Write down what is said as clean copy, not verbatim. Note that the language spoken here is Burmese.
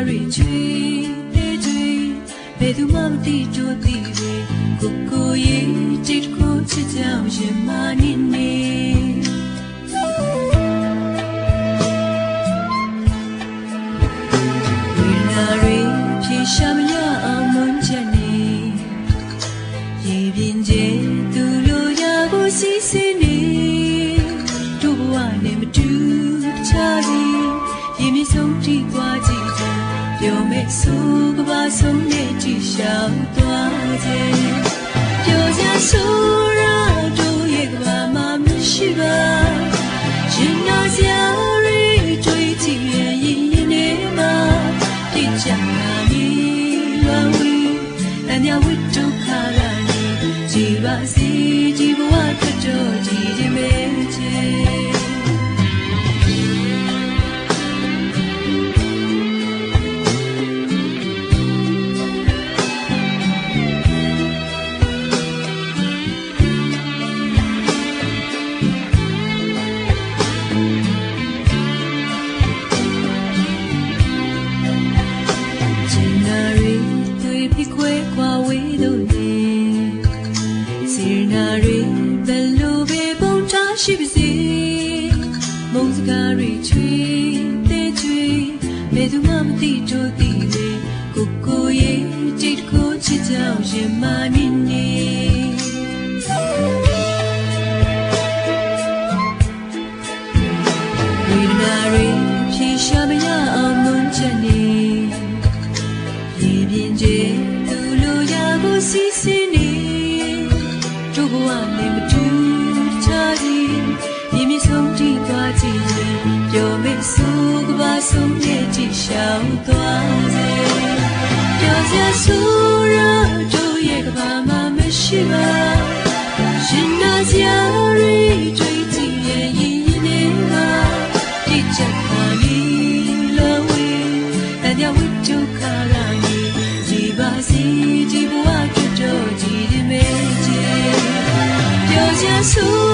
ရီချွေတဲ့ချွေဘယ်သူမှမသိကြိုးသိပဲကိုရဲ့จิตကိုချစ်ကြောင်ရင်မနေနေဝိလာရီဖြေရှာမရအောင်မွန်းချက်နေရေပြင်းကျဲသူလိုရာကိုစီးစင်းနေတို့ဘဝနဲ့မတူချာစီရေမြဆုံးထိသွားကြည့်ကြပြောမဲ့ဆိုကဘာဆုံးနဲ့ကြည့်ရှောင်သွားခြင်းပြောကြဆိုရတို့ရဲ့ကဘာမှမရှိပါရှင်နာစရာတွေတွေ့ကြည့်ရင်ရင်နေမှာတိကျနာမီလွန်ဝီတန်မြဝိတုခါရနေကြည်ပါစီကြည်ဘဝတတော်ကြည်ခြင်းပဲခြင်းရှိပါစေမုံစကားရီချွေတဲ့ချွေဘယ်သူမှမသိတို့သိလေကိုရဲ့จิตကိုချစ်ကြောင်ရင်မနေနေဝိနာရီဖြေရှာမရအောင်မွန်းချက်နေရေပြင်းကျဲသူလိုရာကိုစီးစင်းနေတို့ဘဝနဲ့မတူချာစီရေမြဆုံးထိသွားကြည့်ရင်ပြောမဲ့ဆိုကဘာဆုံးရဲ့ကြည့်ရှောင်သွားစေပြောစရာဆိုရတို့ရဲ့ကဘာမှမရှိပါရှင်နာစရာတွေတွေ့ကြည့်ရင်ရင်နေမှာတိကျခါနီလောဝေတန်မြဝိတုခါရနီကြည်ပါစီကြည်ဘဝတော်ကြည်ဒီမဲကြည်ပြောစရာဆို